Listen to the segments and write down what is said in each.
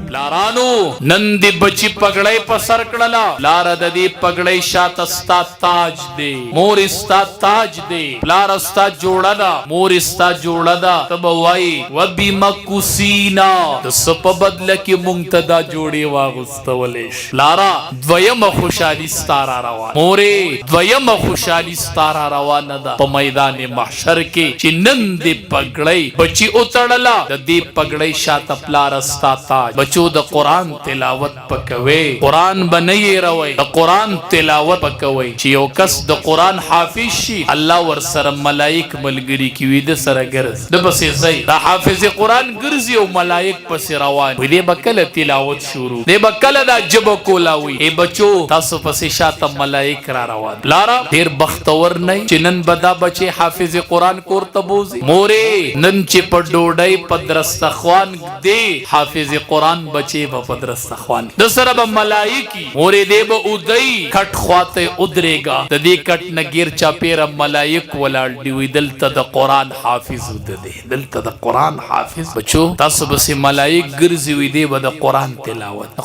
پلارانو نن دی بچی پګړی په سر کړلا پلار د دې پګړی شات استا تاج دی مور استا تاج دی پلار استا جوړه دا مور استا جوړه دا تب وای و بمکسینا د سپ بدل کی منتدا جوړي واغستولې پلارا دویم خوشالي ستاره روان مورې دویم خوشالي ستاره روان ده په میدان محشر کې چې نن دی پګړی بچی اوتړلا د دې پګړی شات پلار استا تاج بچو د قران تلاوت پکوي قران بنئ روي د قران تلاوت پکوي چې یو کس د قران حافظ شي الله ور سره ملائک ملګری کی وي د سره ګرځ د پسې زئی د حافظ قران ګرځي او ملائک پسې روان وي د بکله تلاوت شروع د بکله د جب کولاوي ای بچو تاسو پسې شاته ملائک را روان لارا ډیر بختور نه چې نن بدا بچي حافظ قران کور تبوزي مورې نن چې په ډوډۍ پدرستخوان دی حافظ قران بچي په پدرستخوان د سره به ملائکی مورې دی به ودی کټ خواته ودرېګا د دې کټ نګیر چا پیر ملائک ولاړ دی وی دلته د قران حافظ ودی دلته د قران حافظ بچو تاسو به ملائک ګرځي وی دی به د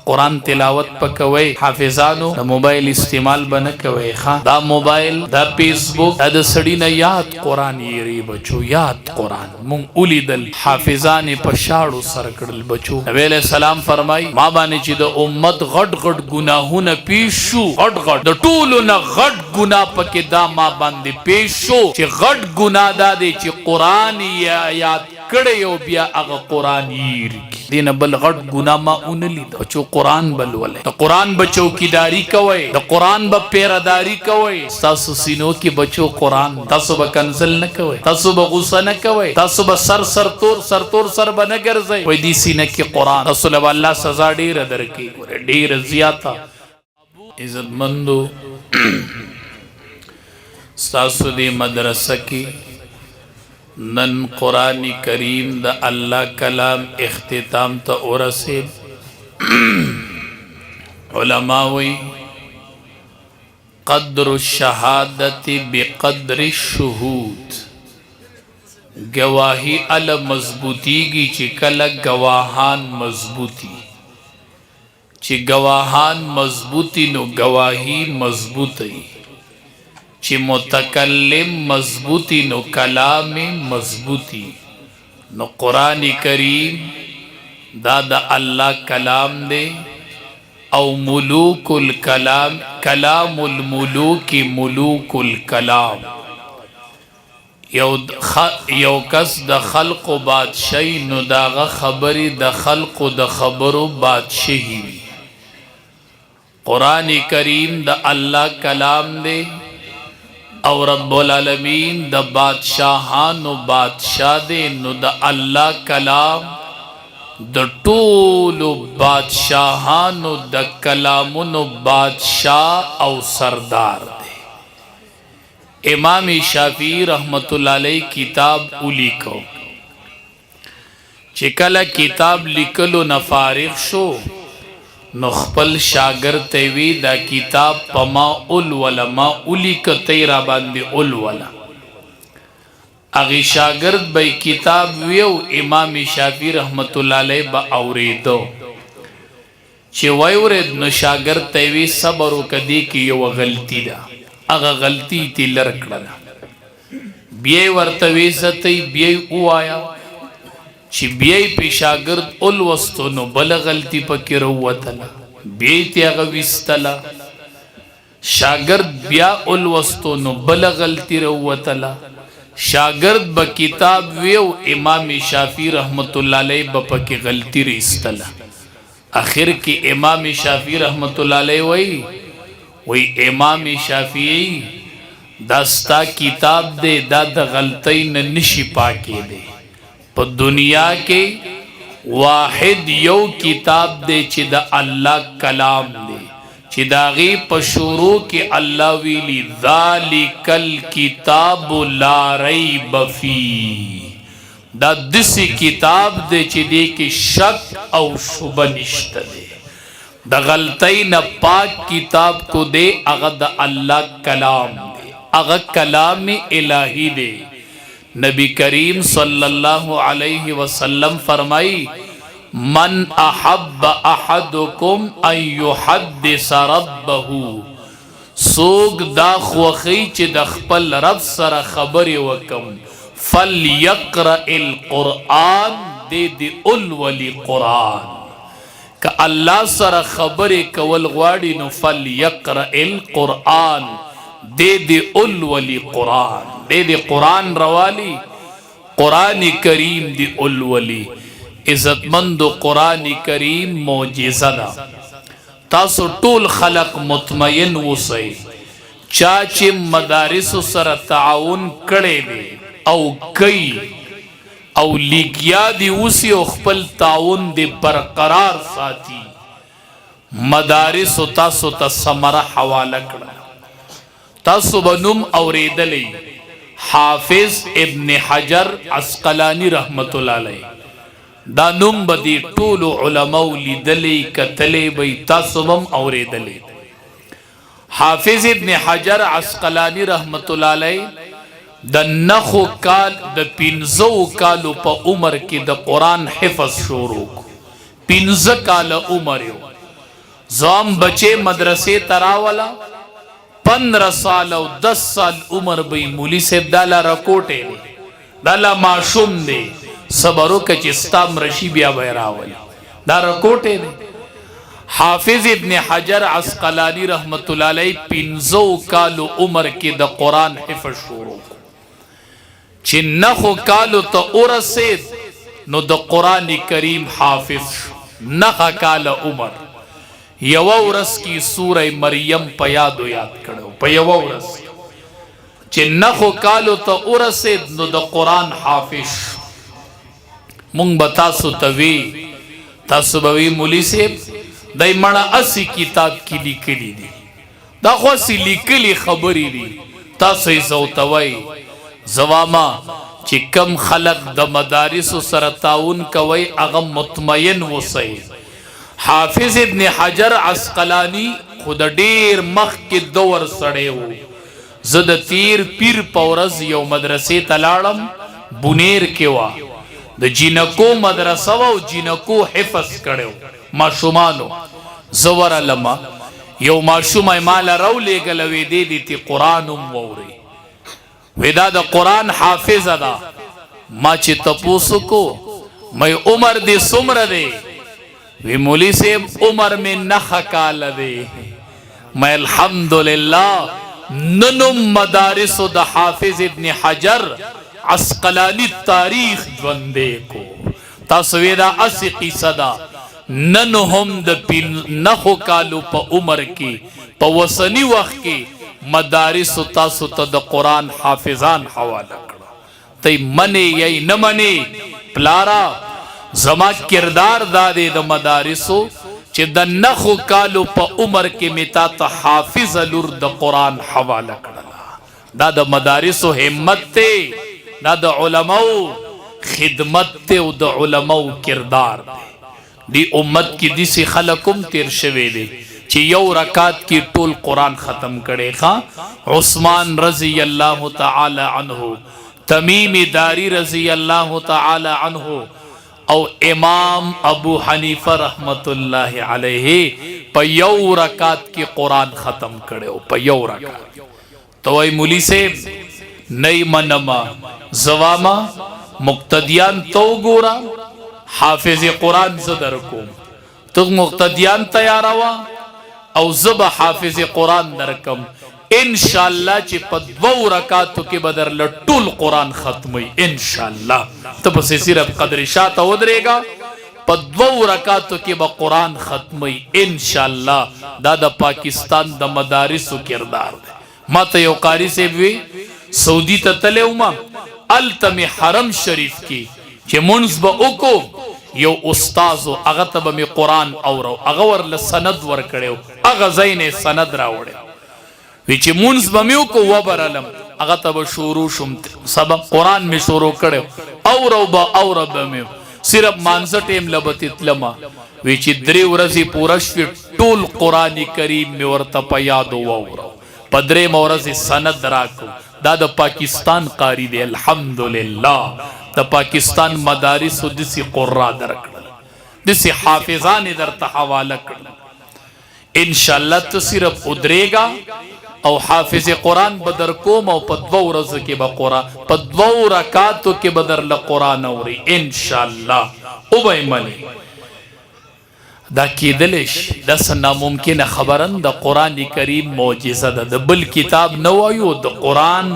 قران تلاوت پکوي حافظانو د موبایل استعمال بنه کوي ښا دا موبایل دا فیسبوک دا سړی نه یاد قران یې بچو یاد قران مونږ ولیدل حافظان په شاړو سر کړل بچو نبی علیہ السلام فرمای ما باندې چې د امت غټ غټ ګناهونه پیښ شو غټ د ټولو نه غټ ګناه پکې دا ما باندې پیښ شو چې غټ ګناه دا دی چې قران یاد کړي او بیا هغه قران یې دین بل غټ ګناه ما اونلی بچو قران بل ولې د قران بچو کیداری کوي د قران به پیرداری کوي تاسو سینو کې بچو قران تاسو به کنزل نه کوي تاسو به غوسه نه کوي تاسو به سر تور بنه ګرځي وای دي سینه کې قران رسول الله سزا ډیر درکې ډیر زیاته عزت مندو تاسو دې مدرسه کې نن قرآن کریم د الله کلام اختتام ته ورسید علماء وی قدر الشهادت بقدر الشهود گواہی ال مضبوطیږي چې کله گواهان مضبوطی چې گواهان مضبوطی نو گواہی مضبوطی چې متکلم مضبوطی نو کلام مضبوطی نو قرآن کریم دا د الله کلام دی او ملوک الکلام کلام الملوک ملوک الکلام یو کس د خلق و بادشاہی نو داغه خبری د خلق و د خبرو بادشاہی قرآن کریم د الله کلام دی او رب العالمین د بادشاہانو بادشاہ دے نو د اللہ کلام د ټولو بادشاہانو د کلامونو بادشاہ او سردار دے امام شافعی رحمت اللہ علیہ کتاب لیکو چکل کتاب لکلو نفارغ شو نو خپل شاگرد تیوی دا کتاب پما اولولا ما اولی کتی را باندی اولولا اغی شاگرد بای کتاب ویو امام شافعی رحمت اللہ علیہ با اوریدو چی ویورد نو شاگرد تیوی صبرو کدی کی یو غلطی دا اغا غلطی تی لرکڑا بیئی ورطوی زتی بیئی او آیا چی بیئی پی شاگرد الوستو نو بل غلطی پکی روتلا بیئی تیاغا وستلا شاگرد بیا الوستو نو بل غلطی روتلا شاگرد با کتاب ویو امام شافعی رحمت اللہ علیہ با پکی غلطی ریستلا آخر کی امام شافعی رحمت اللہ علیہ وی امام شافعی داستا کتاب دے دا دا غلطی نشی پاکی دے پا دنیا کے واحد یو کتاب دے چی دا اللہ کلام دے چی دا غی پا شروع کے اللہ ویلی ذالک الکتاب لا ریب فی دا دسی کتاب دے چی دے کی شک او شبہ نشت دے دا غلطی نا پاک کتاب کو دے اغا دا اللہ کلام دے اغا کلام الہی دے نبی کریم صلی اللہ علیہ وسلم فرمائی من احب احدکم ان یحدث ربه سوک دا خوخی چی د خپل رب سره خبری وکم فلیقرأ القرآن دے دی اولولی قرآن که اللہ سره خبری کول غواړي نو فلیقرأ القرآن دے دی اولولی قرآن دے دی قرآن روالی قرآن کریم دی اولولی عزتمند قرآن کریم معجزہ دا تاسو ټول خلق مطمئن وسی چاچی مدارس سره تعاون کړي دي او کئی او لیگیا دی وسی او خپل تعاون دی برقرار ساتي مدارس تاسو ته ثمره حواله کړه تاسو بنوم اوریدلی حافظ ابن حجر عسقلانی رحمت الله علیه دا نوم بدی ټول علماء لیدلی کتلی بی تاسو بم اوریدلی حافظ ابن حجر عسقلانی رحمت الله علیه د نخو کال د پینزو کالو په عمر کې د قرآن حفظ شروع پینزه کال عمر یو زام بچے مدرسے تراولا 15 سال او 10 سال عمر بی مولی سے دالا رکوٹے دالا معشوم دے صبرو کچستام رشی بیا بیراولی دا رکوٹے دے حافظ ابن حجر عسقلانی رحمت اللہ علیہ 15 کالو عمر کی دا قرآن حفظ شروع چنخو کالو تا ارسید نو دا قرآن کریم حافظ نخ کال عمر یو ورس کی سورہ مریم پیادو یاد کرو پا یو ورس چنخو کالو تا ارسید نو دا قرآن حافظ مونگ بتاسو توی تاسو بوی مولی سیب دای منا اسی کتاب کی لیکلی دی دا خواسی لیکلی خبری دی تاسو زوتوی زواما چی کم خلق د مدارس سره تعاون کوي اغم مطمئن وسی حافظ ابن حجر عسقلانی خود ډیر مخ کې دور سړی وو زد تیر پیر پورز یو مدرسې تلاړم بونیر کې وا د جینکو مدرسه و جینکو حفظ کړو ماشومانو زور علما یو ماشوم مال رو لګلوي دی تی قران ووري ودا د قران حافظ ادا ما چې تپوسو کو مې عمر دی سمر دی وی مولی سے عمر میں نخ کال دی میں الحمدللہ ننم مدارس د حافظ ابن حجر عسقلانی تاریخ جوندے کو تاسویدہ اسی قیصہ دا ننہم دا نخو کالو پا عمر کی پا وسنی وقت کی مدارس تاسو تا دا قرآن حافظان حوالہ کرا تی منی یای نمانی پلارا زما کردار دادے دا مدارسو چی دا نخو کالو پا عمر کی متا تا حافظ لور دا قرآن حوالہ کرا دا مدارسو حمت تے دا دا علماء خدمت تے و دا علماء کردار دے دی امت کی دیسی خلقم تیر شوے دے چی یو رکات کی طول قرآن ختم کرے خواہ عثمان رضی اللہ تعالی عنہ تمیم داری رضی اللہ تعالی عنہ او امام ابو حنیفہ رحمت اللہ علیہ پا یو رکات کی قرآن ختم کرے ہو پا یو رکات تو اے مولی سے نئی منما زواما مقتدیان تو گورا حافظ قرآن زدر کو تو مقتدیان تیاروا او زب حافظ قرآن درکم انشاءاللہ چی پا دو رکاتو کے بدر لٹول قرآن ختمی انشاءاللہ تو پسی صرف قدر شاعتا ودرے گا پا دو رکاتو کے با قرآن ختمی انشاءاللہ دا دا پاکستان دا مدارسو کردار دے ما تا یو قاری سے بھی سعودی تا تلے ہوما التم حرم شریف کی چی منز با اکو یو استازو اغا تبا می قرآن اورو اغا ورل سند ور کڑیو اغا زین سند راوڑے ویچی منز با میو کو وبر علم اغا تبا شروع شمت سبب قرآن میں شروع کڑیو اورو با اورو با میو صرف مانزٹیم لبتت لما ویچی دری ورزی پورشوی طول قرآن کریم میں ورطا پا یادو وورو پدرے مورزی سند راکو دا دا پاکستان قاری دے الحمدللہ دا پاکستان مدارس و دسی قرآن درکڑا دسی حافظان در تحواله کړل. انشاءاللہ تو صرف ادریگا او حافظ قرآن بدر کوم او په 2 ورځو کې به قرآن په 2 رکعاتو کې بدر له قرآن اوري انشاءاللہ او به منی. دا کېدلش دا ناممکنه خبرن د قرآن کریم معجزه ده. د بل کتاب نه وایو د قرآن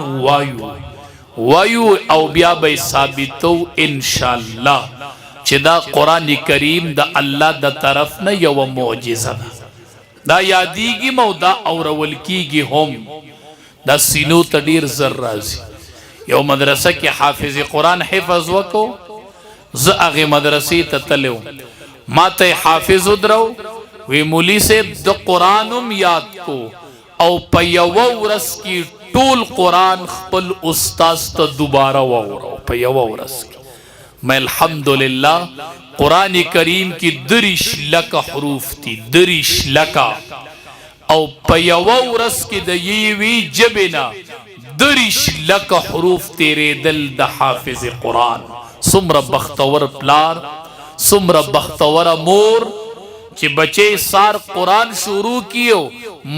وایو او بیا به ثابتو انشاءاللہ چې دا قرآن کریم د الله د طرف نه یو معجزه ده. دا یادیږي مو دا اورول کیږي هم دا سینو ته ډیر زر راځي. یو مدرسه کې حافظ قرآن حفظ وکړو، زه هغې مدرسې ته تلو، ما ته حافظ ودرو وی مولی صاحب د قرآنم یاد کو او په یوه ورځ کې ټول قرآن خپل استاذ ته دوباره واورو په یوه ورځ کې. میں الحمدللہ قرآن کریم کی 30 لک حروف تی 30 لکا او په یوه ورځ کې د یوې ژبې نه 30 لک حروف تیرېدل د حافظ قرآن. څومره بختور پلار، څومره بختوره مور چې بچې سار قرآن شروع کیو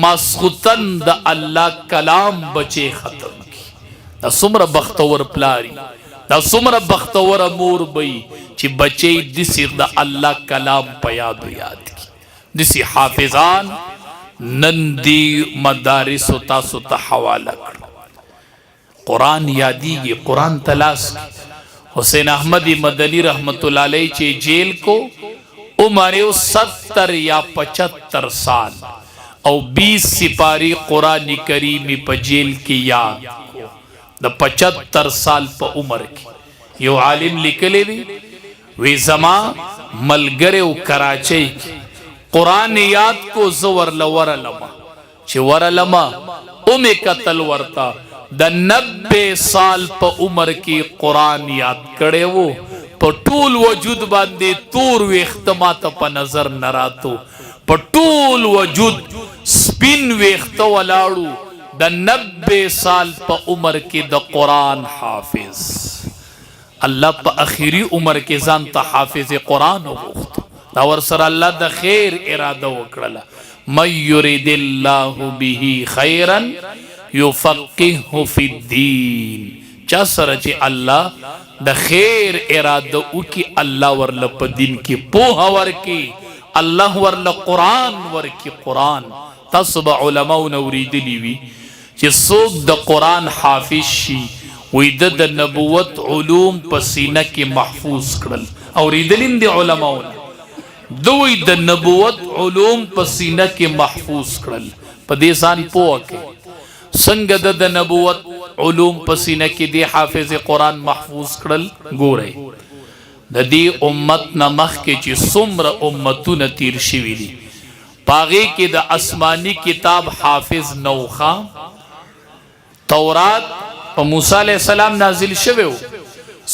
ماسختن د الله کلام بچې ختم کی. دا څومره بختور پلاری، دا څومره بختوره مور بی چې بچې دسی د الله کلام په یادو یاد کی. دسی حافظان نن دی مدارس تاسو ته حواله کړ. قرآن یادیږي، قرآن تلاس. حسین احمد مدنی رحمت اللہ علیہ چے جیل کو عمر 70 یا 75 سال او 20 سپاری قرآن کریمی پا جیل کی یاد دا 75 سال پا عمر کی. یو عالم لکلے دی وی زمان ملگر و کراچی کی قرآن یاد کو زور لور لما چه ور لما امی قتل ورتا دا 90 سال پا عمر کی قرآن یاد کرے وہ پا طول وجود باندے تور ویختمات پا نظر نراتو پا طول وجود سپین ویخت ولاڑو دا 90 سال پا عمر کی دا قرآن حافظ. اللہ پا اخیری عمر کے زانتا حافظ قرآن وغوخت دا ورسر اللہ دا خیر ارادہ وکرلا. من یرید اللہ به خیرا یفقهه فی الدین. چا سره چې الله د خیر اراده وکي الله ورله په دین کې پوهه ورکي، الله ورله قرآن ورکي. قرآن تاسو به علماونه اوریدلي وي چې څوک د قرآن حافظ شي وی د نبوت علوم په سینه کې محفوظ کړل. اوریدلي دي علماونه دوی د نبوت علوم په سینه کې محفوظ کړل. په دې ځان پوه کړئ سنگ د نبوت علوم پسینه کې دی حافظ قرآن محفوظ کړل. ګورئ د دې امت نمخ کې چې څومره امتونه تیر شوي دي پاغې کې د آسمانی کتاب حافظ نوخا. تورات په موسی علیہ السلام نازل شوی،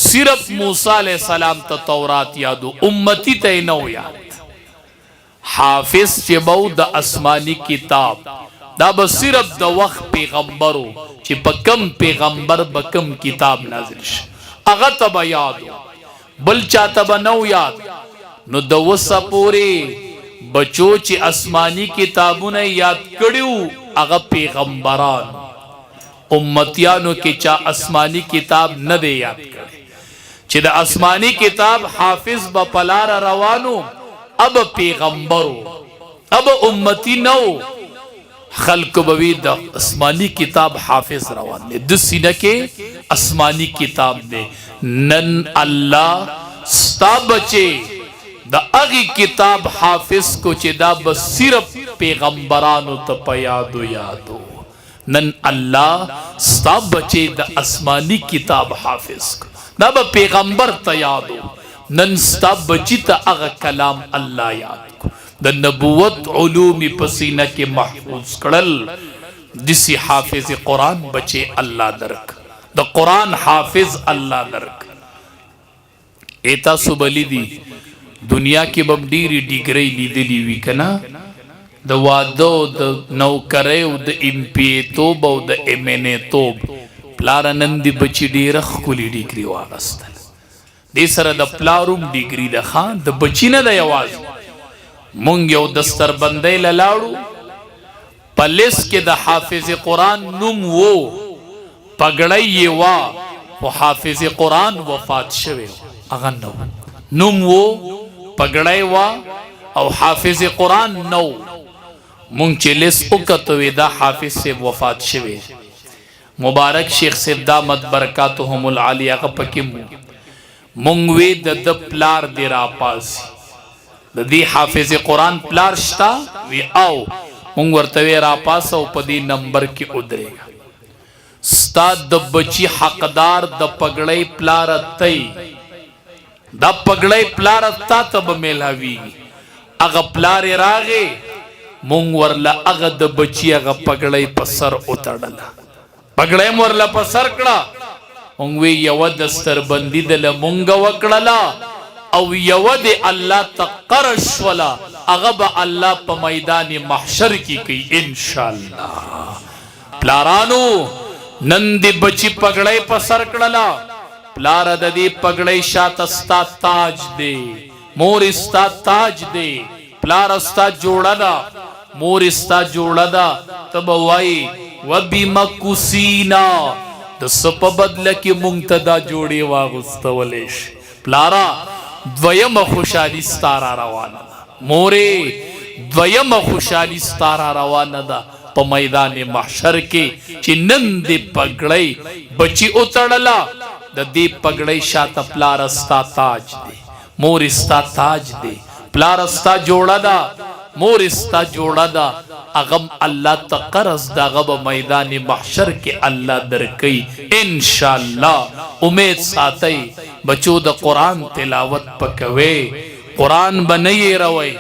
صرف موسی علیہ السلام ته تورات یادو، امتی ته نو یاد. حافظ چې بو د آسمانی کتاب دا به صرف د وخت پیغمبرو چې په کم پیغمبر به کم کتاب نازل شي هغه ته به یادو، بل چاته به نو یاد. نو د وسه پورې بچو چې آسمانی کتابونه یاد کړیو هغه پیغمبران امتیانو کې چا آسمانی کتاب نه دی یاد کړی چې د آسمانی کتاب حافظ به پلار روانو اب پیغمبرو اب امتی نو خلق بوی دا اسمانی کتاب حافظ روان دے د سینہ کے اسمانی کتاب دے. نن اللہ ستا بچے دا اغی کتاب حافظ کو چے دا بس صرف پیغمبرانو تا پیادو یادو. نن اللہ ستا بچے دا اسمانی کتاب حافظ کو دا با پیغمبر تا یادو. نن ستا بچی تا اغا کلام اللہ یاد کو د نبوت علوم پسینہ کے محفوظ کرل. دسی حافظ قرآن بچے اللہ درک د قرآن حافظ اللہ درک. ایتا سبلی دی دنیا کی بم ډیری ډیګری لیدلی وی کنا د وادو د نوکریو د ام پی توب او د ام ان ای توب پلار نن دی بچی ډیر خولي ډیګری واغستل. دې سره د پلاروم ډیګري ده خان د بچینه د یواز مونږ یو دستر بندې لاړو پلیس کې د حافظ قرآن نوم وو پګړی یې وا او حافظ قرآن وفات شوی هغه نو نوم وو پګړی وا او حافظ قرآن نو مونږ چې لیس وکتوې دا حافظ سے وفات شوی مبارک شیخ صاحب دامت برکاتهم العالی هغه پکې مونږ وې د پلار دی را پاس د دې حافظ قرآن پلار شتا وی او مونږ ورته را پاس او په دې نمبر کې ودرېږه ستا د بچی حقدار د پګړی پلار تی دا پګړی پلار تا ته به میلاوي هغه پلار راغی مونږ ورله هغه د بچی هغه پګړی په سر وتړله پګړی ورله په سر کړه مونږ وی یو دستر بندي دله مونږ وکړله او یو د الله تقرش ولا هغه به الله په میدان محشر کې کوي ان شاء الله پلارانو نن دې بچی پګړی په سر کړله پلار د دې پګړی شاته ستا تاج دی مور ستا تاج دی پلار ستا جوړه ده مور ستا جوړه ده ته به وایي وبمکوسینا د څه په بدله کې مونږ ته دا جوړې واغوستولی شي پلارا دویمه خوشحالي ستا را روانه ده مورې دویمه خوشحالي ستا را روانه ده په میدان محشر کې چې نن دې پګړی بچی وتړله د دې پګړی شاته پلار ستا تاج دی مور ستا تاج دی پلار ستا جوړه ده مور ستا جوړه ده اغم الله تقرز دغه په میدان محشر کې الله درکې ان شاء الله امید ساتي بچو د قران تلاوت پکوي قران بنئ روي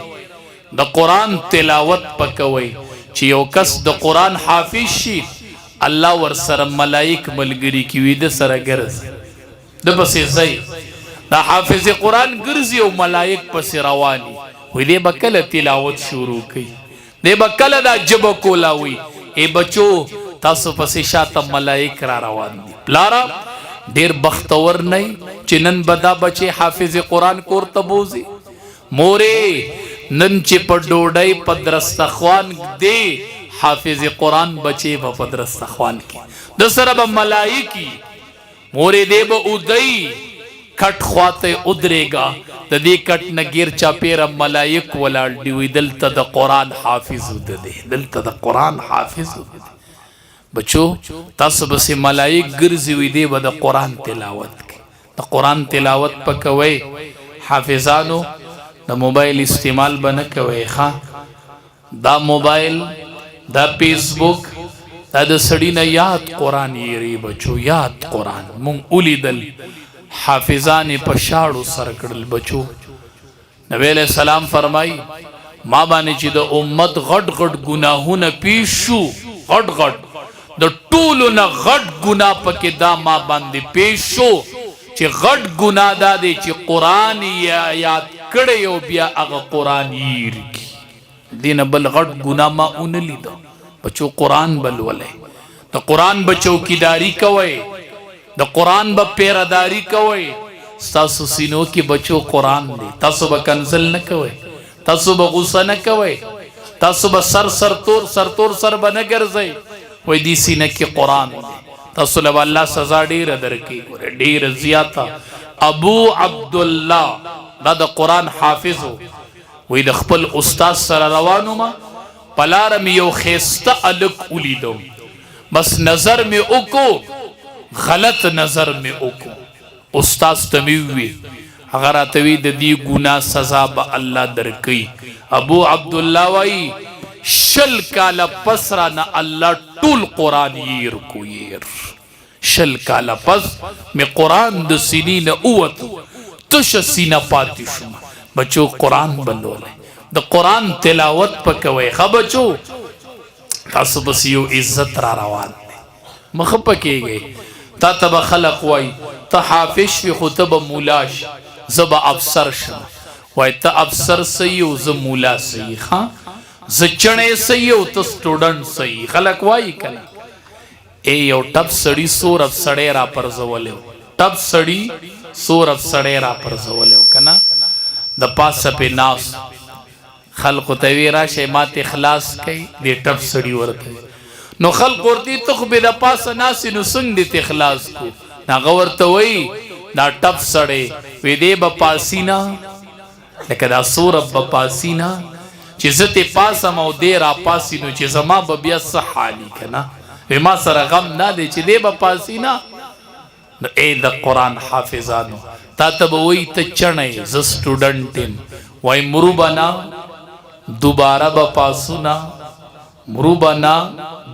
د قران تلاوت پکوي چې یو کس د قران حافظ شي الله ور سره ملائک ملګری کی وي د سره ګرځي د پسې ځي دا حافظ قران ګرځي او ملائک پسې رواني وې دې بکله تلاوت شروع کړي دې بکله دا جب کولاوي ای بچو تاسو پسې شاته ملائک را روان دي پلارا ډیر بختور نه چې نن بدا بچي حافظ قران کور ته بوزي مورې نن چې په ډوډۍ په درستخوان دی حافظ قرآن بچې په درستخوان کې د سره به ملائکی مورې دی به اودی کټ خواته ادرېږه د دې کټ نه غیر چاپیره ملائک ولاړ دی وي دلته د قرآن حافظ دی دلته د قرآن حافظ دی بچو تاسو بسې ملائک ګرځي وي دی به د قرآن تلاوت کوي د قرآن تلاوت پکوي حافظانو د موبایل استعمال بنه کوي ښا دا موبایل دا فیسبوک دا د سړی نه یاد قرآن یې بچو یاد قرآن مونږ ولیدل حافظان په شاړو سر کړل بچو نبی علیہ السلام فرمای ما باندې چې د امت غټ غټ ګناهونه پیښ شو غټ غټ د ټولو نه غټ ګناه پکې دا ما باندې پیښ شو چې غټ ګناه دا دی چې قرآن یاد کړی او بیا هغه قرآن یې رکی دینه بل غټ ګناه ما اون لیدو بچو قرآن بل ولې د قرآن بچو کیداری کوي د قرآن به پیرداری کوي تاسو سینو کې بچو قرآن دی تاسو به کنزل نه کوي تاسو به غوسه نه کوي تاسو به سر تور سر به نه ګرځئ وای دې سینه کې قرآن دی تاسو له الله سزا ډیره درکې ډیره زیاته ابو عبد الله دا د قرآن حافظ وی د خپل استاد سره روانو ما پلار می یو خیسته الک ولیدم بس نظر می وکړو غلط نظر می وکړو استاد تمیوي هغه راته وی د دې ګناه سزا به الله درکې ابو عبد الله وای شل کاله پسرا نه الله ټول قرآن یې رکو شل کاله پس می قرآن د سینې نه اوت تش سینه پاتې شوم بچو قرآن بلولې د قرآن تلاوت پکوي ښه بچو تاسو بس یو عزت را روان دی مخ پکېږي تا ته خلق وای ته حافظ شوي خو ته به مولا شي زه به افسر شم وای ته افسر صحیح او زه مولا صحیح ښه زه چڼې صحیح او ته سټوډنټ صحیح خلق وای کنه ای یو ټپ سړی سور اف سړی را پرځولی ټپ سړی سورت سړی را پرځولی و کنه د پاسه پې ناست خلقو ته وی راشه ماته اخلاص کوي دې ټپ سړي ورته نو خلق ورته ته خو به د پاسه ناست نو څنګه دې اخلاص کو هغه ورته وی دا ټپ سړی وی دې به پاسي نه لکه دا سورت به پاسي نه چې زه ته پاسم او دې را پاسي نو چې زما به بیا څه حالي که نه وی ما سره غم نه دی چې دې به پاسي نه نو ای د قرآن حافظانو تا ته به وایي ته چڼی زه سټوډنټ یم وایي مرو به نه دوباره به پاسو نه مرو به نه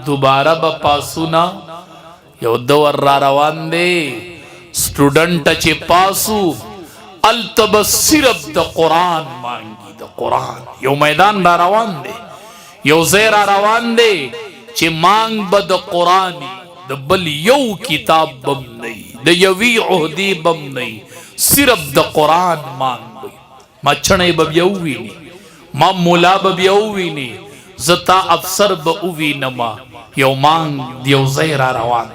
دوباره به پاسو نه یو دور را روان دی سټوډنټه چې پاسو هلته به صرف د قرآن مانګي د قرآن یو میدان را روان دی یو ځای را روان دی چې مانګ به د قرآني د بل یو کتاب بم نه د یوې عهدې بم نه صرف د قرآن مانګ به ما چڼی به بیا وویني ما ملا به بیا وویني زه تا افسر به ووینمه یو مانګ د یو ځای را روان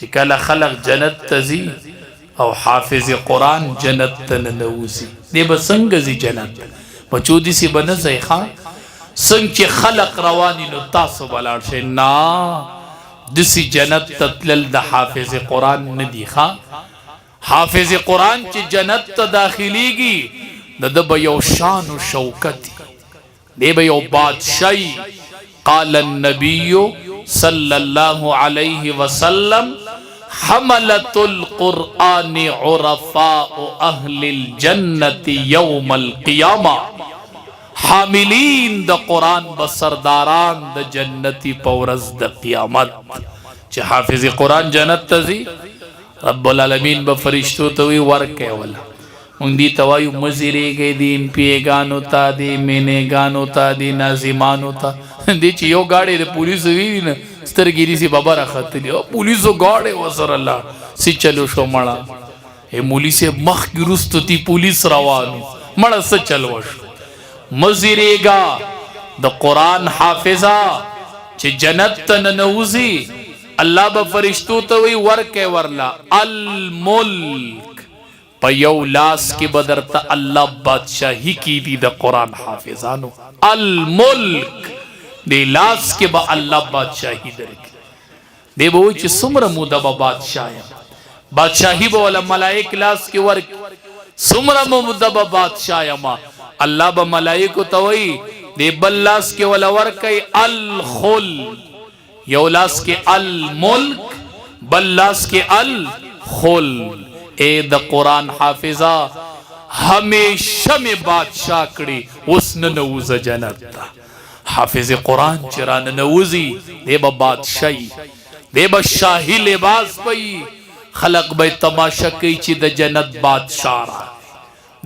چې کله خلق جنت ته ځي او حافظ قرآن جنت ته ننوځي دی به څنګه ځي جنت بچو داسې به نه ځئ ښه څنګه چې خلق رواني نو تاسو به لاړ شئ نه داسې جنت ته تلل د حافظ قرآن نه دي ښه حافظ قرآن چې جنت ته داخلیږي د ده به یو شان و شوکت دی به یو بادشاهي قال النبي صلی الله علیه وسلم حملت القرآن عرفاء اهل الجنة یوم القیامة حاملین د قرآن بسرداران د جنتی پورز د قیامت چې حافظ قرآن جنت تزي رب العالمین به فرشتو ته وی ورکه ولا مونږ دي توایو مزيريږي دین پیګانو تا دي مینګانو تا دي نازیمانو تا دي چې یو گاډي د پولیسو وی نه سترګيري سي بابا راخته دي او پولیسو گاډي وسر الله سي چلو شو مړه اے مولي مخ ګرستو تی پولیس روانو مړه څه چلو شو مزيريګا د قرآن حافظا چې جنت ته ننوزي الله به فرشتو ته وی ورکه ورلا الملک په یو لاس کې بدرته الله بادشاہي کی دي د قرآن حافظانو الملک دی لاس کې به الله بادشاہي درکړي دی به وایي چې څومره موده به بادشاه یم بادشاہي به ولا ملائک لاس کې ورکړي څومره موده به بادشاه یم الله به ملائکو ته وایي دی بل لاس کې ولا ورکړي الخل یو لاس کې الملک بل لاس کې الخل اے د قرآن حافظا ہمیشہ میں بادشاہ کڑی اس ننوز جنت تا حافظ قرآن چران ننوزی دے با بادشاہی دے با شاہی لباس پئی خلق بے تماشا کئی چی د جنت بادشاہ را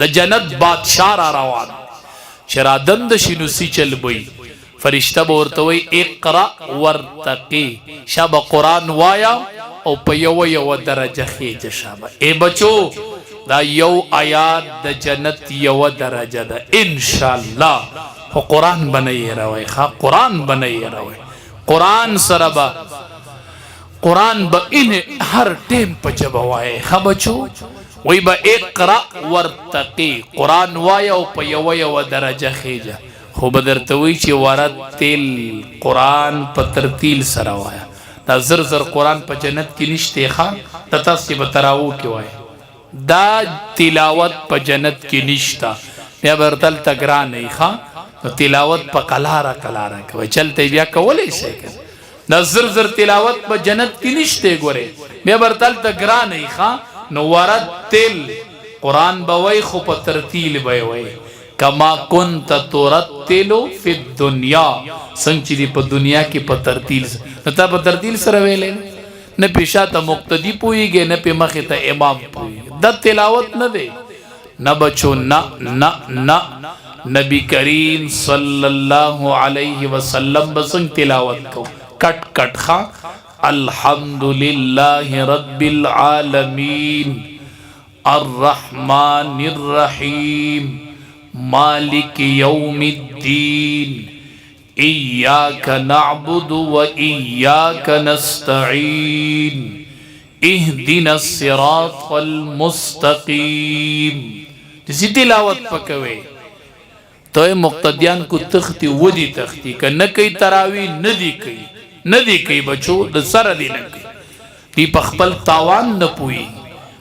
د جنت بادشاہ را روان چرا دندشی نسی چل بئی فرشتہ بورتوئی اقرأ ورتقی شاب قرآن وایا او په یو درجه خېجه شابه ای بچو دا یو آیات د جنت یو درجه ده ان شاء الله خو قرآن بنئ روي ښه قرآن بنئ روي قرآن سره به قرآن به ان هر ټیم په جبه وایي ښه بچو وی به اقرأ ورتقي قرآن وایه او په یو درجه خېجه خو به درته وایي چې ورتل قرآن په ترتیل سره وایه دا زر زر قرآن په جنت کې نشته ښه ته تاسو به تراو کې وایي دا تلاوت په جنت کې نشته بیا به ورته هلته ګران وي ښه نو تلاوت په قلاره قلاره کوي چلته بیا کولی شئ دا زر زر تلاوت په جنت کې نشته ګورې بیا به ورته هلته ګران وي ښه نو ورتل قرآن به وایي خو په ترتیل به یې وایي کما کنت ترتلو فی الدنیا څنګه چې دی په دنیا کې په ترتیل نو تا په ترتیل سره ویلې نه پیشا ته مقتدی پویږي نه په مخه ته امام پویږي د تلاوت نه دی نه بچو نه نه نه نبی کریم صلی الله علیه وسلم بسنګ تلاوت کو کټ کټ خا الحمدللہ رب العالمین الرحمن الرحیم مالک یوم الدین ایاک نعبد و ایاک نستعین اهدنا الصراط المستقیم. جسی تلاوت پکوے تو مقتدیان کو تختی ودی تختی که نکی تراوی ندی کئی بچو د سر دی نکی دی پخپل تاوان نپوئی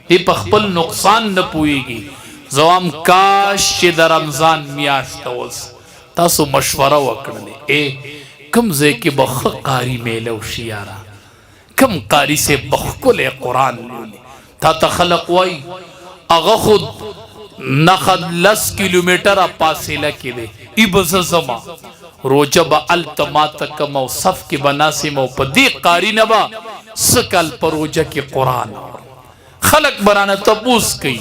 دی پخپل نقصان نپوئی گی. زوام کاش چی در رمضان میاشت وز تاسو مشوره وکړلې اے کم زی کی بخ قاری میلو شیارا کم قاری سے بخکل قرآن لولی تا تخلق وائی اغا خود نخد 10 کلومیٹر پاسیلہ کی دے ای بززما روجہ با التماتکم و صف کی بناسم و پا دی قاری نبا سکل پر روجہ کی قرآن خلق برانا تبوس کئی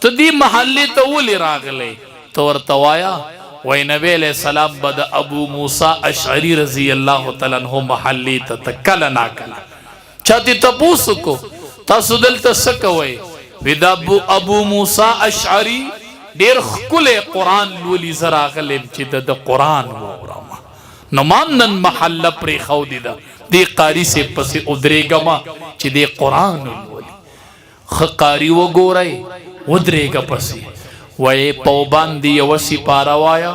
تو دی محلی تو ولی راغلے تو ورطوایا وی نبی علیہ السلام بد ابو موسیٰ اشعری رضی اللہ تعالیٰ عنہ محلی تا کلا نا کلا چاہتی تبوس کو تاسو دل تسکوئے ویدا ابو موسیٰ اشعری دیر خکل قرآن لولی زراغلیم چی دا قرآن وورما نمانن محل پری خودی دا دی قاری سے پسی ادرے گما چی دی قرآن لولی خقاری و گورای ادرے گا پسی وی پوبان دی وسی پاروایا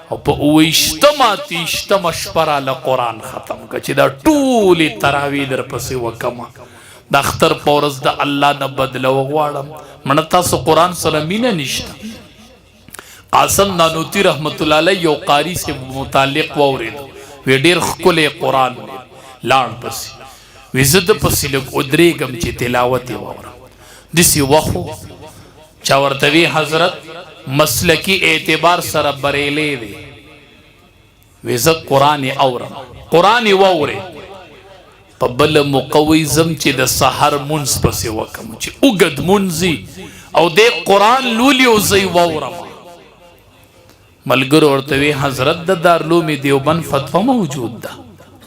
او پا اوشتما تیشتما شپرا لقرآن ختم کا چی دا طولی تراوی در پسی وکما دا اختر پورز دا اللہ نا بدل وغوارم منتا سو قرآن سرمین نشتا. قاسم نانوتی رحمت اللہ علیہ یو قاری سے متعلق وورد وی دیر خکل قرآن لان پسی ویزد پسی لگ ادرے گم چی تلاوتی وورم دسی وخو چاورتوی حضرت مسلکی اعتبار سر بریلے دے ویزد قرآن اورم قرآن وورد پا بل مقویزم چی دا سحر منز پسی وکم چی اگد منزی او دے قرآن لولی او زی وورم ملگر ورطوی حضرت دا دارلومی دیوبند فتوہ موجود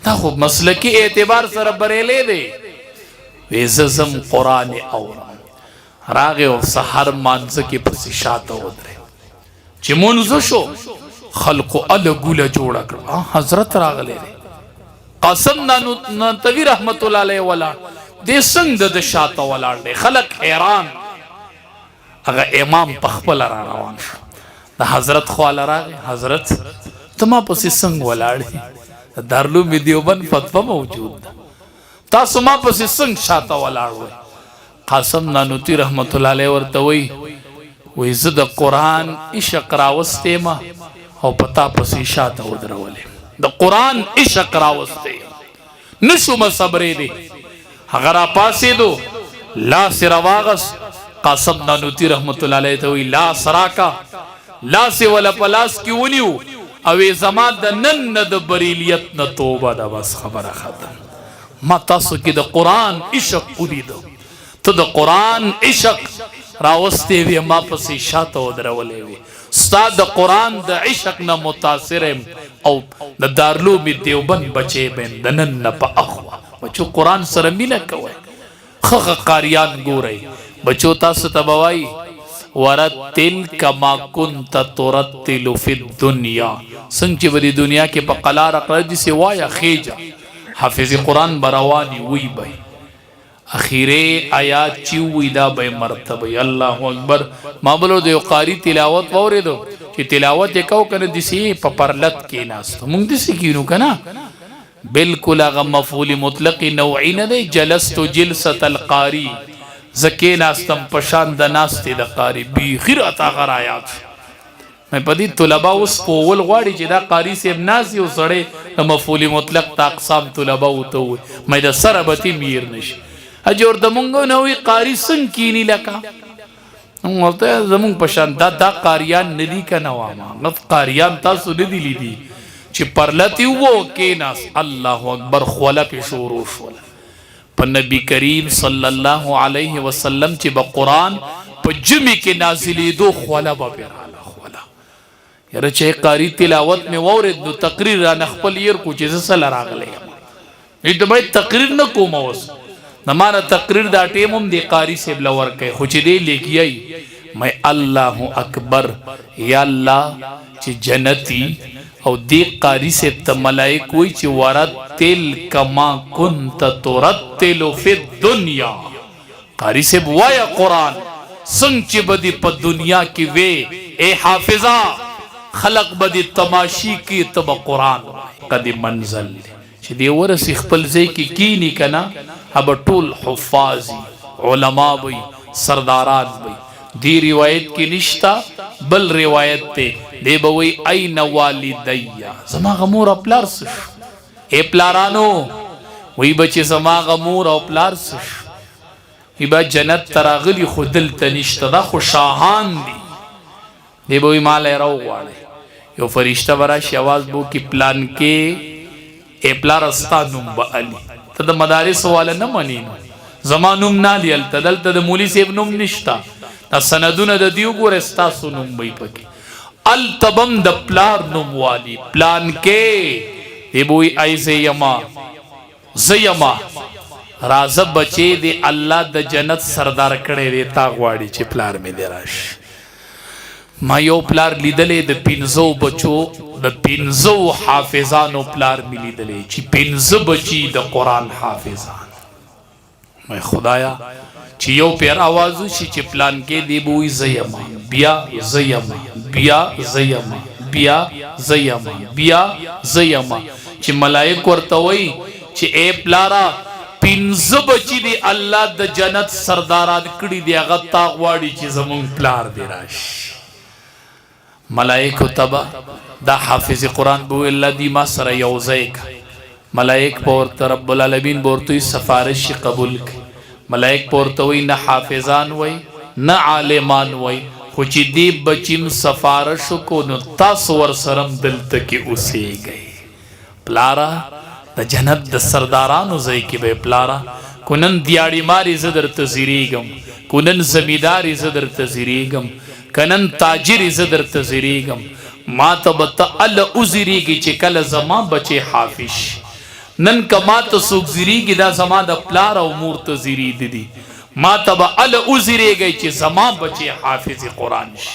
دا خوب مسلکی اعتبار سر بریلے دے ویززم قرآن اورم راغے و سحر مانز کی پسی شاعت ودرے چی منزو شو خلقو الگولا جوڑا کر حضرت راغلے دے قاسم نانوتوی رحمت اللہ علیہ والا دے سنگ دا شاعت والار دے خلق حیران اگا امام پخپل را روان شو دا حضرت خوال را گئے حضرت تما پسی سنگ والار دے دارلو می دیوبند فتوہ موجود دا تاسو ما پسی سنگ شاعت والار ہوئے. قاسم نانوتی رحمت اللہ علیہ ورطوئی ویزد قرآن عشق راوستے ما او پتا پسی شاعت ودرولے دا قرآن عشق راوستے نشو ما صبرے دے اگر پاسے دو لا سرواغس قاسم نانوتی رحمت اللہ علیہ توی لا سراکا لا سے والا پلاس کیونیو اوی زمان دا نن دا بریلیت نا توبہ دا بس خبر ختم ما تاسو کی دا قرآن عشق قدی دو تو دا قرآن عشق راوستے وی ما پسی شاعت ودرولے وی ستا دا قرآن دا عشق نا متاثرم او دا دارلو می دیوبند بچے بین دنن پا اخوا بچو قرآن سرمینہ کوئے خخ قاریان گو رہی بچو تاسو تبوائی ورتل کما کنت ترتل فی الدنیا سنگ چی بدی دنیا کے پا قلار اقرار جسے وایا خیجا حافظ قرآن براوانی وی بھائی اخیرے آیات چیوی دا بے مرتبہ اللہ اکبر ما بلو دیو قاری تلاوت وورے دو کہ تلاوت یکاو کنا دیسی پا پرلت کے ناستو مونگ دیسی کینو کنا بلکل اغا مفعول مطلقی نوعی ندے جلستو جلست القاری زکی ناستم پشان دا ناستی دا قاری بیخیر اتا غر آیات میں پدی طلبہ اس پوول غواری چی دا قاری سے ابناسی و سڑے مفعول مطلق تا اقسام طلبہ ہوتا ہوئے میں دا سربتی میر نشی اجور دمونگو نوی قاری سنگ کینی لکا مولتا ہے زمونگ پشان دا قاریان ندی کا نواما نت قاریان تاسو ندی لی دی چی پرلتی وہ کیناس اللہ اکبر خولا پی شوروش والا پر نبی کریم صلی اللہ علیہ وسلم چی با قرآن پا جمعی کے نازلی دو خولا با پیرالا خولا یار چاہے قاری تلاوت میں وورد دو تقریر را نخپل یر کو چیزا سل راگ لے یہ تو بھائی تقریر نکو موز نمانا تقریر دا ٹیمم دی قاری سے بلور کئے خوچ دے لے گئی میں اللہ اکبر یا اللہ چی جنتی او دی قاری سے ملائک وی چی ورتل کما کنت ترتل فی الدنیا. قاری سے بوایا قرآن سنگ چی بدی پا دنیا کی وے اے حافظہ خلق بدی تماشی کی تب قرآن قدی منزل چی دی ورسی خپل زی کی کینی کنا اب طول حفاظی علماء بی سرداران بی. دی روایت کی نشتا بل روایت تے دے بوئی این والدیا زما غمور اپلار سش اے پلارانو وی بچے زما غمور اپلار سش وی با جنت تراغلی خودل تنشتا دا خو شاہان دی. دے بوئی مال رو گوارے یو فرشتہ براشی آواز بو کی پلان کے اے پلار استانم با علی تا دا مدارس والا نمانینو زمانم نالی التا دلتا دا مولی سیب نم نشتا دا سندون دا دیو گور استاسو نم بی پکی التبم دا پلار نم والی پلان کے دی بوئی ای زیما رازب بچے دی اللہ دا جنت سردار کڑے دی تاغواری چی پلار میں دی راش ما یو پلار لیدلے دا پینزو بچو دا پینزو حافظانو پلار می لیدلے چی پینزو بچی دا قرآن حافظان میں خدایا چی یو پیر آوازو چی پلان کے دی بوئی زیما بیا زیما بیا زیما بیا زیما بیا زیما چی ملائک ورطوئی چی اے پلارا پینزو بچی دی اللہ دا جنت سرداران کڑی دی اغت تاغواری چی زمون پلار دی راش. ملائکو تبا دا حافظ قرآن بوئی اللہ دی ما سر یوزائک ملائک پورتا رب العالمین بورتوی سفارش قبول کی ملائک پورتوی نا حافظان وی نا عالمان وی خوچی دی بچیم سفارشو کو نو تاسور سرم دلتا کی اسے گئی. پلارا دا جنت دا سردارانو زی کی بے پلارا کنن دیاری ماری زدر تزیریگم کنن زمیداری زدر تزیریگم کنن تاجری زدر تزیریگم ما تبتا اللہ ازیریگی چی کل زمان بچے حافظ نن کا ما تسوک زیریگی دا زمان دا پلارا امور تزیری دی ما تبا اللہ ازیریگی چی زمان بچے حافظ قرآنش.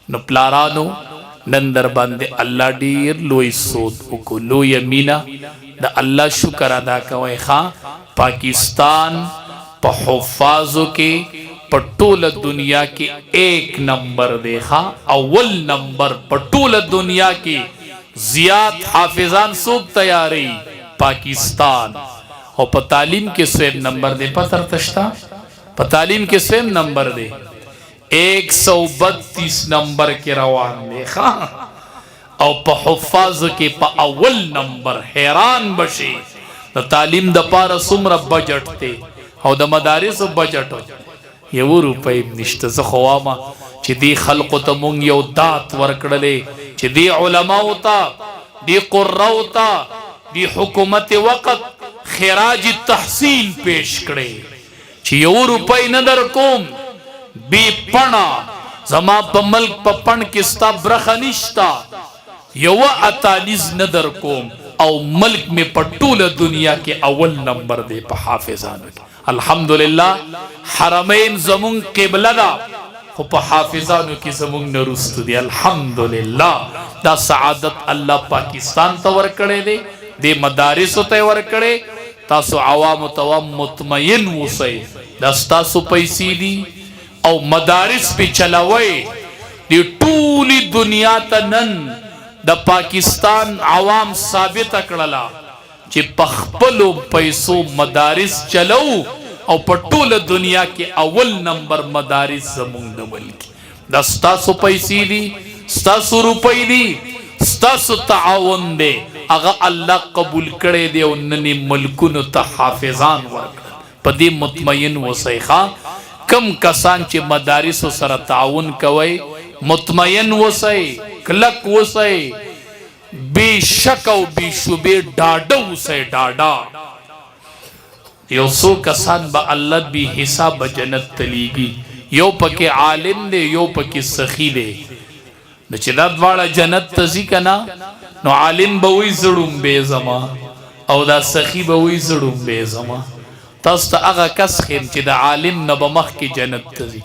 نو پلارانو نندر باندے اللہ دیر لوئی سود اکو لوئی امینا دا اللہ شکر ادا کوئی خواہ پاکستان پا حفاظوں کے پٹول دنیا کی ایک نمبر دیکھا اول نمبر پٹول دنیا کی زیاد حافظان سوک تیاری پاکستان اور پا تعلیم کے سویم نمبر دے پتر تشتا پا تعلیم کے سویم نمبر دے 132 نمبر کے روان دیکھا او پا حفاظ کے پا اول نمبر حیران بشی دا تعلیم دا پارا سمر بجٹ تے او دا مدارس بجٹ یو روپے نشتا زخواما چی دی خلقو تا مونگ یو دات ورکڑلے چی دی علماء تا دی قرآو تا دی حکومت وقت خراج تحصیل پیش کرے چی یو روپے ندر کوم بی پنا زما پا ملک پا پن کستا برخنشتا یو اتالیز ندر کوم او ملک میں پٹول دنیا کے اول نمبر دے پا حافظانو کی الحمدللہ حرمین زمون قبلہ دا خو پا حافظانو کی زمون نرست دی الحمدللہ دا سعادت اللہ پاکستان تا ورکڑے دے مدارسو تا ورکڑے تاسو عوام توام مطمئن وسے دا ستاسو پیسی دی او مدارس پی چلاوئے دی طولی دنیا تا نن دا پاکستان عوام ثابت اکڑلا چی پخپلو پیسو مدارس چلو او پٹول دنیا کے اول نمبر مدارس زمون دول کی دا ستاسو پیسی دی ستاسو روپی دی ستاسو تعاون دے اگا اللہ قبول کرے دے اننی ملکونو تا حافظان ورکڑ پا دی مطمئن و سیخا کم کسان چی مدارسو سر تعاون کوئی مطمئن و سی کلک و سی بے شک و بے شبے ڈاڈا و سی ڈاڈا یو سو کسان با اللہ بھی حساب جنت تلیگی یو پاکی عالم دے یو پاکی سخی دے نو چی دا دوارا جنت تزی کنا نو عالم باوی زڑون بے زما او دا سخی باوی زڑون بے زما تاستا اغا کس خیم چی دا عالم نبا مخ کی جنت تزی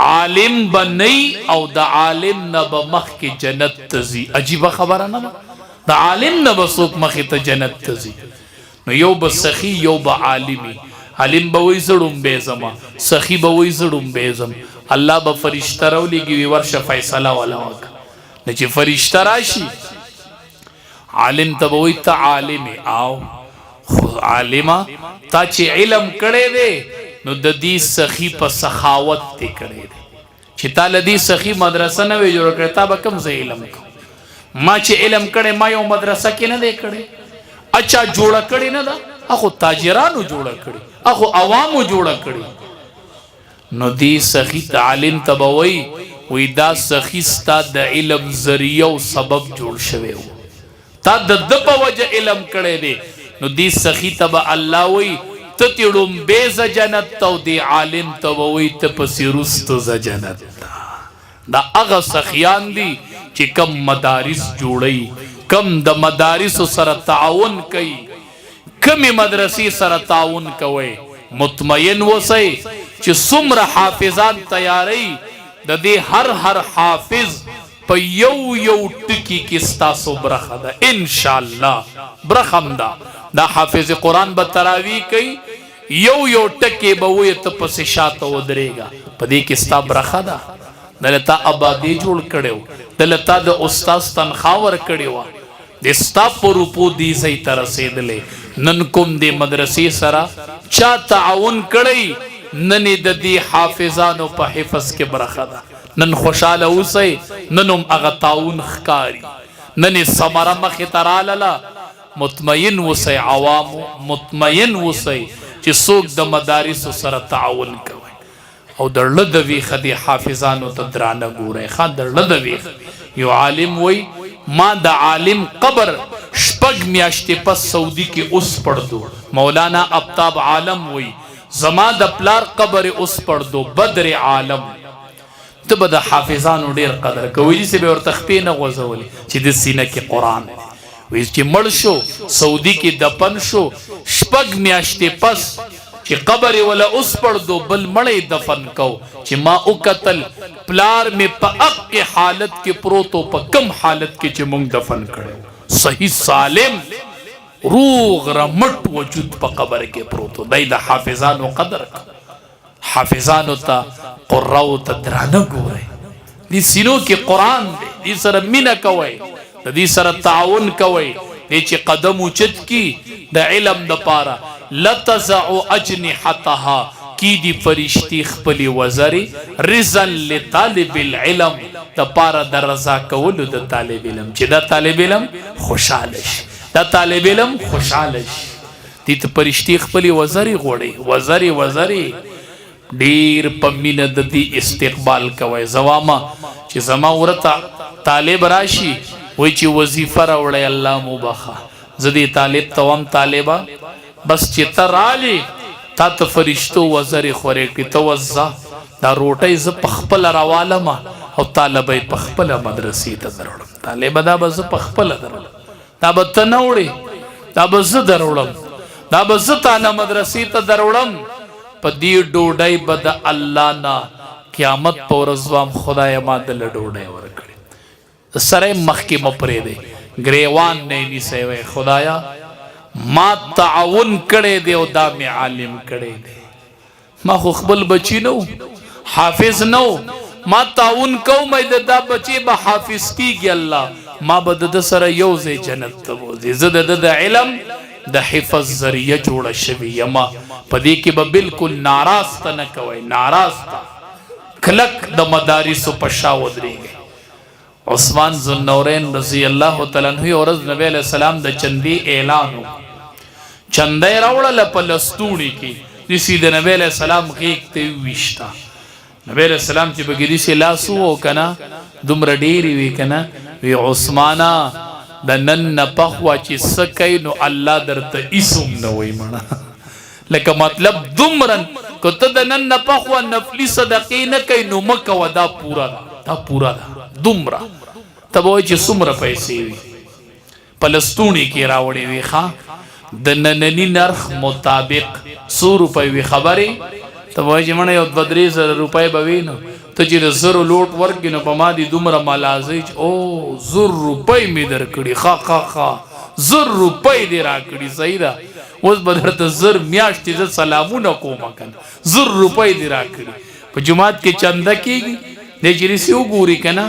عالم بنی او د عالم نب مخ کی جنت تزی. عجیب خبره نه د عالم نب سوک مخ ته جنت تزی. نو یو به سخی یو به عالمی. عالم به وی زړم بیزما سخی به وی زړم بیزم. الله به فرشتہ راولېږي ورشه فیصله ولا وک نه چې فرشتہ راشي عالم ته به وی ته عالم او عالمه تا چې علم کړی دی نو د دې سخی په سخاوت ته کړی دی چې تا لدی سخی مدرسه نه وی جوړ کړی تا به کوم ځای علم کو ما چې علم کړی ما یو مدرسه کې نه دی کړی اچھا جوړ کړی نه دا اخو تاجرانو جوړ کړی اخو عوامو جوړ کړی نو دی سخی تعلیم تبوي وی دا سخی ستا د علم ذریعہ او سبب جوړ شوی و تا د په وجه علم کړی دی نو دی سخی تبا الله وی ته تیړم بیز جنت تو دی عالم تبوي ته پسیرست ز جنت دا هغه سخیان دي چې کم مدارس جوړي کم د مدارس سره تعاون کوي کمی مدرسې سره تعاون کوي مطمئن وسی چې څومره حافظان تیاری د دې هر حافظ په یو ټکی کې ستاسو برخه ده ان شاء الله برخم ده دا حافظ قرآن به تراوی کوي یو ټکی به وي ته پسې شاته ودرېږه په دې کې ستا برخه ده دلته آبادی جوړ کړو دلته د استاد تنخواه ور کړو د ستا په روپو دی زی تر رسیدلې نن کوم د مدرسې سره چا تعاون کړی نن د دې حافظانو په حفظ کې برخه ده نن خوشاله اوسئ ننم هغه تعاون ښکاری نن ثمره مخې ته رالاله مطمئن اوسئ عوامو مطمئن اوسئ چې څوک د مدارسو سره تعاون کوي او د زړه د ویښه د حافظانو ته درانه ګورئ ښه د زړه د ویښه یو عالم وی ما د عالم قبر شپږ میاشتې پس سعودي کې اوس پړدو مولانا ابتاب عالم وی زما د پلار قبر اوس پړدو بدر عالم ته به د حافظانو ډیر قدر کوي چې به ورته خپې نه غوځولې چې د سینه کې قرآن وی چې مړ شو سعودي کې دفن شو شپږ میاشتې پس چې قبر ولا اوس پړدو بل مړی دفن کو چې ما او قتل پلار می په اق حالت کې پروتو په کم حالت کې چې مونږ دفن کړو صحیح سالم روغ رمټ وجود په قبر کې پروتو دای د حافظانو قدر حافظانو ته قراو ته درانه ګوري دې سینو کې قرآن دی دې سره مینه کوي د دې سره تعاون کوي دې چې قدم اوچت کی د علم د پاره لتزع اجنحتها کی دی فرشتي خپل وزري رزا لطالب العلم د پاره د رضا کولو د طالب علم چې د طالب علم خوشاله شي د طالب علم خوشاله شي دې ته فرشتي خپل وزري غوړي وزري ډیر په مینه د دې استقبال کوي زوامه چې زما ورته طالب راشي وای چې وظیفه راوړی الله مبخه زدي طالب توام طالبہ بس چې ترالی تا ته فرشتو وزري خورې کې توزه دا روټي ز پخپل راوالم او طالبې پخپل مدرسې ته دروړم طالب دا بز پخپل دروړم دا به تنوړي دا بز دروړم دا بز تعالی مدرسې ته دروړم په دې ډوډۍ بد الله نا قیامت پر ورځوام خدای ما دل ډوډۍ ورکړي سره مخکې مپرې دی گریوان نه نیسي وي خدایا ما تعاون کړي دی او دا می عالم کړي دی ما خو خپل بچی نو حافظ نو ما تعاون کوم دا بچی به حافظ کیږي الله ما بد د سره یو ځای جنت ته وځي زده د علم د حفظ ذریعہ جوړ شوی یما پدې کې به بالکل ناراض نه کوي ناراض کلک د مدارس په شا ودرېږي عثمان ذوالنورین رضی الله تعالی عنہ ورځ نبی علیہ السلام د چندی اعلان چندې راوړل په لستوڼي کې د سید نبی علیہ السلام غیږ ویشتا نبی علیہ السلام چې بګری سي لاسو کنه دومره ډیری وی کنه وی عثمانا د نن پخوا چې سکای نو الله درته اسم نه وای مړه لکه مطلب دومره کته د نن پخوا نفلی صدقې نه کوي نو مکه ودا پورا دومره تبوي چې څومره پیسې وي پلستونی کې راوړې وي ښا د نننی نرخ مطابق 100 روپۍ وي خبرې تبوي چې منه یو 2-3 روپۍ به وي نو ته چې د زرو لوټ ورکې نو په ما دي دومره ملازی چې او 100 روپۍ مې درکړي ښه 100 روپۍ دې راکړي صحیح ده اوس به درته 100 میاشتې زه سلامونه کوم کنه 100 روپۍ دې راکړي په جومات کې چنده کېږي دی چې رسي وګوري که نه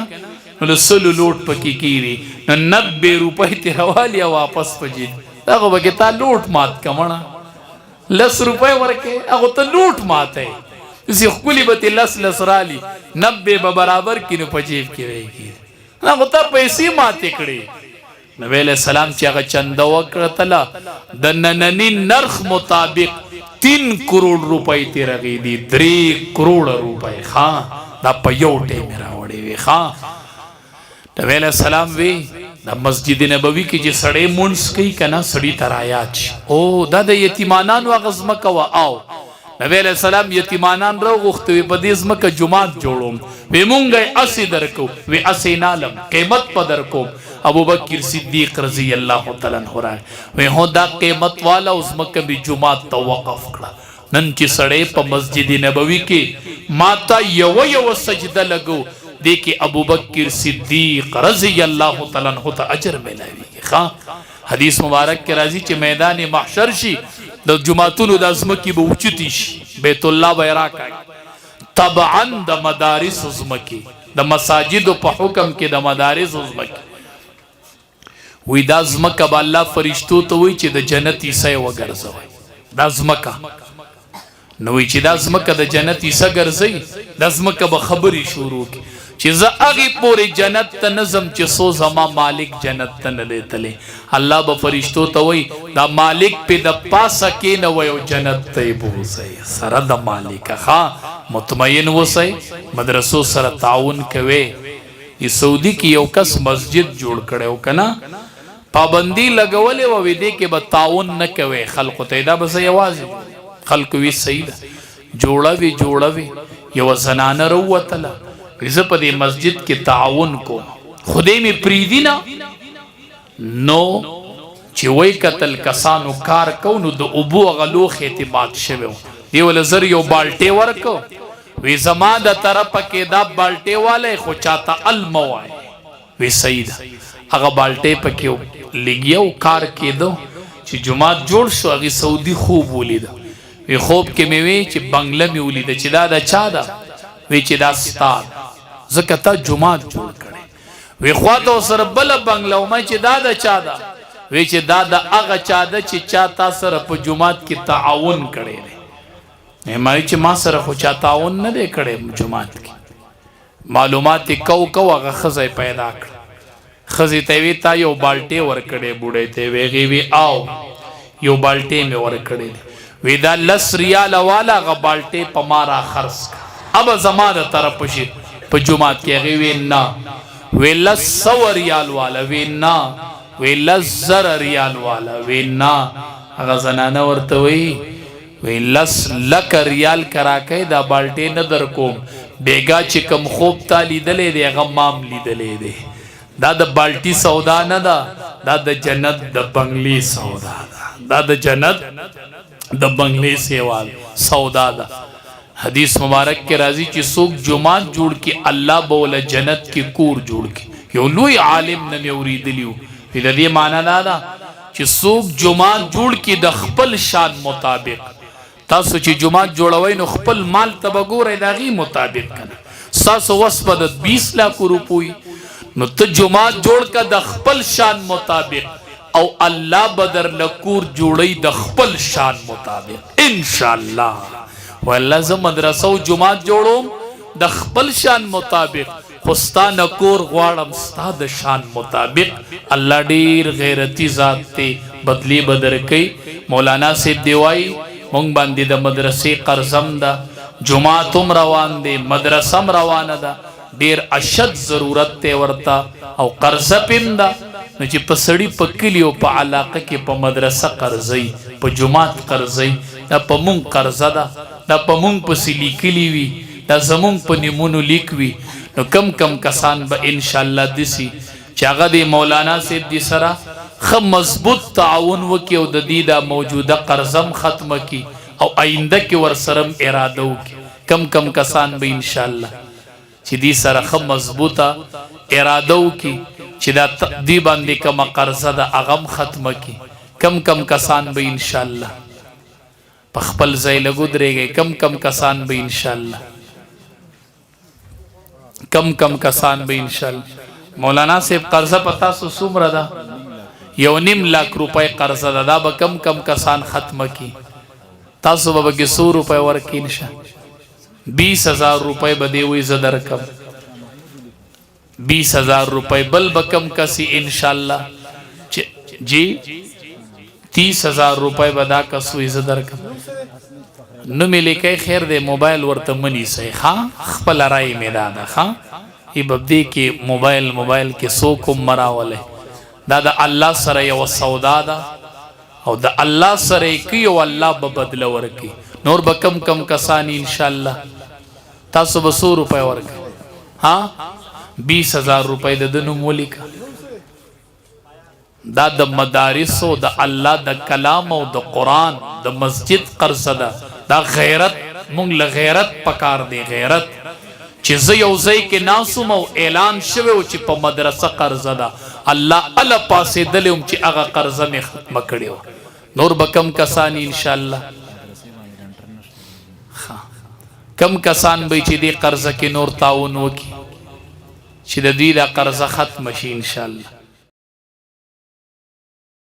نو د 100 لوټ پکې کېږي نو 90 روپۍ ترې راوالي او واپس په جیب هغه به کې تا لوټ مات کمړه 10 روپۍ ورکې هغه ته لوټ ماتی داسې ښکلي به ترې 10 رالي 90 به برابر کړي نو په جیب کې ویږي هغه ته پیسې ماتې کړې نبی علیہ السلام چې هغه چنده وکړه د ننني نرخ مطابق 3 کروڑ روپۍ ترې رغې دي 3 کروڑ روپۍ ښه دا په یو ټیم راوړې وي ښه نبی علیہ السلام وی د مسجد نبوي کې چې سړی مونځ کوي کنه سړی ته رایاد شي او دا د یتیمانانو هغه ځمکه وه او نبی علیہ السلام یتیمانان راوغوښته وي په دې ځمکه جومات جوړوم وی مونږ یې اسې درکو وی اسې نالم قیمت په درکوم ابوبکر صدیق رضی الله تعالی عنہ راغی وی هو دا قیمت والا اوس ځمکه مې جومات ته وقف کړه نن چې سړی په مسجد نبوي کې ماته یو سجده لګو دی کې ابوبکر صدیق رضی الله تعالی عنہ ته اجر ملاویږي ښه حدیث مبارک کې راځي چې میدان محشر شي د جمعتونو د ازمکې به اوچتي شي بیت الله به راکاږي طبعا د مدارس ازمکې د مساجدو په حکم کې د مدارس ازمکې وی دا ازمکه به الله فرشتو ته وی چې د جنت عیسی وګرځوي دا ازمکه نو وی چې دا ازمکه د جنت عیسی ګرځي دا ازمکه به خبرې شروع کی چې زه هغې پورې جنت ته نظم چې سو زما مالک جنت ته نه دی تللی الله به فرشتو ته وی دا مالک پې د پاسه کېنوئ او جنت ته یې بوځئ سره د مالکه ښه مطمئن اوسئ مدرسو سره تعاون کوئ سعودي کې یو کس مسجد جوړ کړی و که نه پابندي لګولې وه وی دې کې به تعاون نه کوئ خلقو ته دا به زه یوازې خلکو وی صحیح ده جوړه وي یوه زنانه راووتله زه په دې مسجد کې تعاون کوم خدای مې پریدي نه نو چې وی کتل کسانو کار کو نو د اوبو هغه لوښ اعتماد شوی و دی وله زر یو بالټۍ ورکو وی زما د طرفه کې دا بالټۍ والی خو چاته المه وایي وی صحیح ده هغه بالټۍ پکې لګیا و کار کېده چې جومات جوړ شو هغې سعودي خوب ولیده وی خوب کې مې وی چې بنګله مې ولیده چې دا د چا ده وی چې دا ستا ده ځکه تا جومات جوړ کړی وی خوا ته ورسره بله بنګله ومه چې دا د چا ده وی چې دا د هغه چا ده چې چا تا سره په جومات کې تعاون کړی دی مایي چې ما سره خو چا تعاون نه دی کړی جومات کې معلومات یې کو هغه ښځه پیدا کړه ښځې ته وی تا یو بالټۍ ورکړی بوډۍ ته وی هغې وی او یو بالټۍ مې ورکړی دی وی دا 10 ریاله والا هغه بالټۍ په ما را خرڅ کړه ابه زما د طرفه شي په جومات کې هغې وی نه وی 100 ریال والا وی نه وی 10,000 ریال والا وی نه هغه زنانه ورته وی 10,00,000 ریال کراکۍ دا بالټۍ نه در کوم بیګا چې کوم خوب تا لیدلی دی هغه مام لیدلی دی دا د بالټي سودا نه ده دا د جنت د بنګلې سودا ده دا د جنت د بنګلې سودا ده حدیث مبارک کې راځي چې څوک جومات جوړ کې الله به وله جنت کې کور جوړ کې یو لوی عالم نه مې اورېدلي وو د دې معنا دا ده چې څوک جومات جوړ کې د خپل شان مطابق تاسو چې جومات جوړوئ نو خپل مال ته به ګورئ د هغې مطابق که نه ستاسو وس به د 20 لاکھ روپۍ نو ته جومات جوړ که د خپل شان مطابق او الله به درله کور جوړی د خپل شان مطابق انشاءالله والله زه مدرسه او جومات جوړوم د خپل شان مطابق خو ستا نه کور غواړم ستا د شان مطابق الله ډیر غیرتي ذات دی بدلی به درکوي مولانا صاحب دی وایي مونږ باندې د مدرسې قرضم ده جومات هم روان دی مدرسه هم روانه ده ډیر اشد ضرورت دی ورته او قرضه پم ده نو چې په سړي په کلي او په علاقه کې په مدرسه قرضوي په جومات قرضوي دا په مونږ قرضه ده دا په مونږ پسې لیکلي وي دا زمونږ په نومونو لیک وي نو کم کسان به انشاءالله دسي چې هغه د مولانا صاحب دي سره ښه مضبوط تعاون وکړي او د دې دا موجوده قرضم ختمه کړي او آینده کې ورسره اراده وکړي کم کسان به انشاءالله چې دې سره خو مضبوطه اراده وکي چې دا دې باندې کومه قرضه ده هغه ختمه کی. کم کم کسان به ان شاء الله په خپل ځای لګودريږي، کم کسان به ان شاء الله، کم کسان به ان شاء الله. مولانا صاحب قرضه پتا سو څومره ده؟ 1.5 लाख روپے قرضه ده، دا به کم کسان ختمه کی. تاسو به کې 100 روپے ورکې نشه، 20,000 روپے به دی وي زدر کم 20,000 روپے بل بکم کسی ان شاء الله جی 30,000 روپے بدا کسوی زدر کم. نو ملي کوي خیر دې موبایل ورته منی سي ها خپل راي میدان ها ای بده کې موبایل کې سو کوم مراوله دا د الله سره یو سودا ده او د الله سره کې او الله به بدل ورکي. نور بکم کم کسانی ان شاء الله تاسو به 100 روپے ورکي ها 20,000 روپے د دنو مولیکا. دا د مدارس او د الله د کلام او د قران د مسجد قرض ده. دا غیرت مونږ له غیرت پکار دی، غیرت چې زه یو ځای کې ناسوم او اعلان شوی او چې په مدرسه قرض ده الله الا پاسې دلم چې هغه قرض مې ختم کړیو. نور بکم کسانی ان شاء الله کم کسان به چې دې قرض کې نور تعاون وکي چې د دې لا قرض ختم شي ان شاء الله.